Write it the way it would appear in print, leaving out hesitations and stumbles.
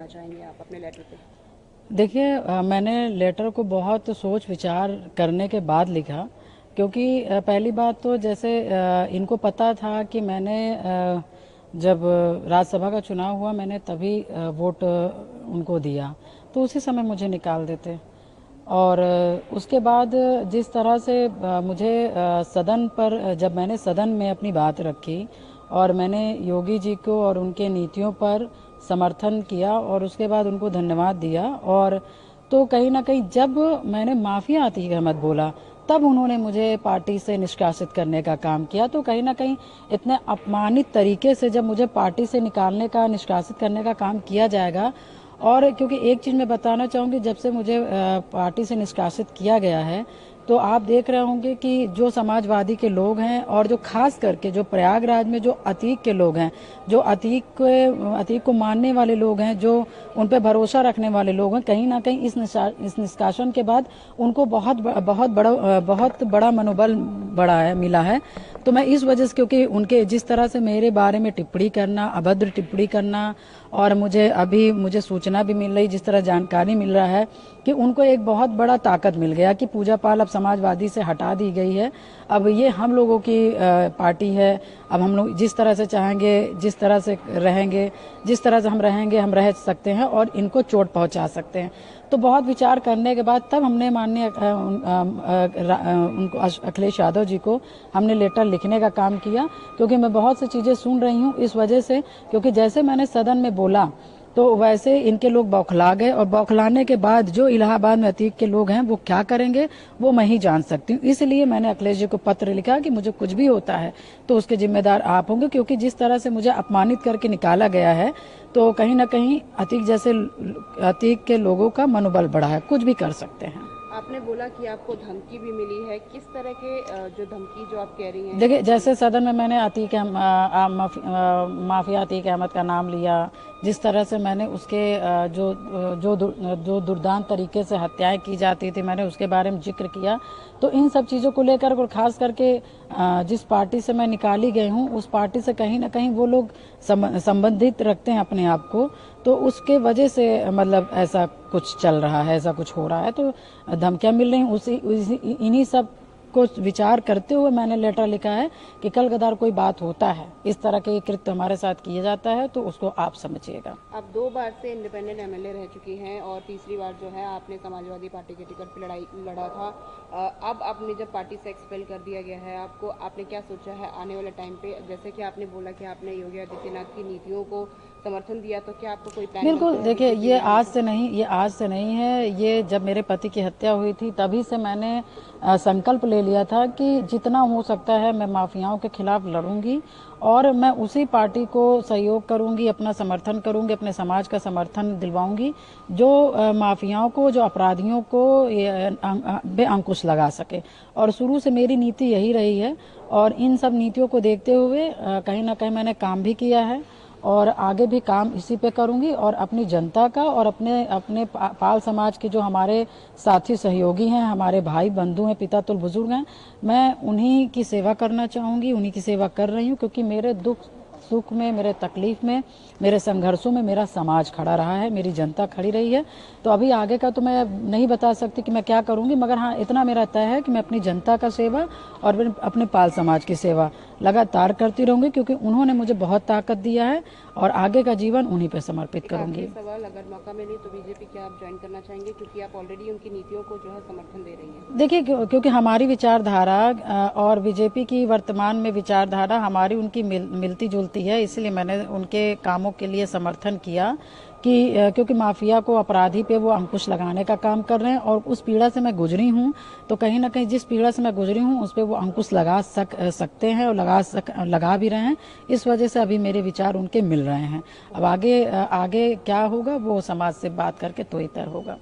चाहेंगे आप अपने लेटर पे? देखिए, मैंने लेटर को बहुत सोच विचार करने के बाद लिखा, क्योंकि पहली बात तो जैसे इनको पता था कि मैंने जब राज्यसभा का चुनाव हुआ मैंने तभी वोट उनको दिया, तो उसी समय मुझे निकाल देते। और उसके बाद जिस तरह से मुझे सदन पर जब मैंने सदन में अपनी बात रखी और मैंने योगी जी को और उनके नीतियों पर समर्थन किया और उसके बाद उनको धन्यवाद दिया, और तो कहीं ना कहीं जब मैंने माफिया आतिक अहमद बोला तब उन्होंने मुझे पार्टी से निष्कासित करने का काम किया। तो कहीं ना कहीं इतने अपमानित तरीके से जब मुझे पार्टी से निकालने का, निष्कासित करने का काम किया जाएगा, और क्योंकि एक चीज मैं बताना चाहूंगी, जब से मुझे पार्टी से निष्कासित किया गया है तो आप देख रहे होंगे कि जो समाजवादी के लोग हैं और जो खास करके जो प्रयागराज में जो अतीक के लोग हैं, जो अतीक को मानने वाले लोग हैं, जो उन पे भरोसा रखने वाले लोग हैं, कहीं ना कहीं इस निष्कासन के बाद उनको बहुत बड़ा मनोबल मिला है। तो मैं इस वजह से, क्योंकि उनके जिस तरह से मेरे बारे में टिप्पणी करना, अभद्र टिप्पणी करना, और मुझे सूचना भी मिल रही, जिस तरह जानकारी मिल रहा है कि उनको एक बहुत बड़ा ताकत मिल गया कि पूजा पाल अब समाजवादी से हटा दी गई है, अब ये हम लोगों की पार्टी है। अब हम लोग जिस तरह से चाहेंगे, जिस तरह से रहेंगे, जिस तरह से हम रहेंगे, हम रह सकते हैं और इनको चोट पहुंचा सकते हैं। तो बहुत विचार करने के बाद तब हमने माननीय उनको अखिलेश यादव जी को हमने लेटर लिखने का काम किया, क्योंकि मैं बहुत सी चीजें सुन रही हूँ इस वजह से, क्योंकि जैसे मैंने सदन में बोला तो वैसे इनके लोग बौखला गए, और बौखलाने के बाद जो इलाहाबाद में अतीक के लोग हैं वो क्या करेंगे वो मैं ही जान सकती हूँ। इसलिए मैंने अखिलेश जी को पत्र लिखा कि मुझे कुछ भी होता है तो उसके जिम्मेदार आप होंगे, क्योंकि जिस तरह से मुझे अपमानित करके निकाला गया है तो कहीं ना कहीं अतीक के लोगों का मनोबल बढ़ा है, कुछ भी कर सकते हैं। आपने बोला कि आपको धमकी भी मिली है, किस तरह के जो धमकी जो आप कह रही हैं? देखिए, जैसे सदन में मैंने माफिया अतीक अहमद का नाम लिया, जिस तरह से मैंने उसके जो दुर्दांत तरीके से हत्याएं की जाती थी मैंने उसके बारे में जिक्र किया, तो इन सब चीज़ों को लेकर, और खास करके जिस पार्टी से मैं निकाली गई हूँ उस पार्टी से कहीं ना कहीं वो लोग संबंधित रखते हैं अपने आप को, तो उसके वजह से मतलब ऐसा कुछ चल रहा है, ऐसा कुछ हो रहा है, तो धमकियां मिल रही इन्हीं सब को विचार करते हुए मैंने लेटर लिखा है कि कल कदार कोई बात होता है, इस तरह के कृत्य हमारे साथ किया जाता है तो उसको आप समझिएगा। आप 2 बार से इंडिपेंडेंट एमएलए रह चुकी हैं और तीसरी बार जो है आपने समाजवादी पार्टी के टिकट पे लड़ा था। अब आपने जब पार्टी से एक्सपेल कर दिया गया है आपको, आपने क्या सोचा है आने वाले टाइम पे? जैसे कि आपने बोला कि आपने योगी आदित्यनाथ की नीतियों को समर्थन दिया, तो क्या आपको कोई प्लान बिल्कुल, बनता है देखिए, बीजेपी ये में आने आज का? से नहीं, ये आज से नहीं है, ये जब मेरे पति की हत्या हुई थी तभी से मैंने संकल्प ले लिया था कि जितना हो सकता है मैं माफियाओं के खिलाफ लड़ूंगी, और मैं उसी पार्टी को सहयोग करूंगी, अपना समर्थन करूंगी, अपने समाज का समर्थन दिलवाऊंगी जो माफियाओं को, जो अपराधियों को बेअंकुश लगा सके। और शुरू से मेरी नीति यही रही है, और इन सब नीतियों को देखते हुए कहीं ना कहीं मैंने काम भी किया है और आगे भी काम इसी पे करूंगी, और अपनी जनता का और अपने अपने पाल समाज के जो हमारे साथी सहयोगी हैं, हमारे भाई बंधु हैं, पिता तुल्य बुजुर्ग हैं, मैं उन्हीं की सेवा करना चाहूंगी, उन्हीं की सेवा कर रही हूँ, क्योंकि मेरे दुख सुख में, मेरे तकलीफ में, मेरे संघर्षों में मेरा समाज खड़ा रहा है, मेरी जनता खड़ी रही है। तो अभी आगे का तो मैं नहीं बता सकती कि मैं क्या करूंगी, मगर हाँ इतना मेरा तय है कि मैं अपनी जनता का सेवा और फिर अपने पाल समाज की सेवा लगातार करती रहूंगी, क्योंकि उन्होंने मुझे बहुत ताकत दिया है और आगे का जीवन उन्हीं पर समर्पित एक करूंगी। आखिरी सवाल, अगर मौका मिले तो बीजेपी क्या आप ज्वाइन करना चाहेंगे, क्योंकि आप ऑलरेडी उनकी नीतियों को जो है समर्थन दे रही हैं? देखिए, क्योंकि हमारी विचारधारा और बीजेपी की वर्तमान में विचारधारा हमारी उनकी मिलती जुलती है, इसलिए मैंने उनके कामों के लिए समर्थन किया कि क्योंकि माफिया को, अपराधी पे वो अंकुश लगाने का काम कर रहे हैं, और उस पीड़ा से मैं गुजरी हूँ, तो कहीं ना कहीं जिस पीड़ा से मैं गुजरी हूँ उस पर वो अंकुश सकते हैं और लगा भी रहे हैं। इस वजह से अभी मेरे विचार उनके मिल रहे हैं। अब आगे क्या होगा वो समाज से बात करके तो ही तय होगा।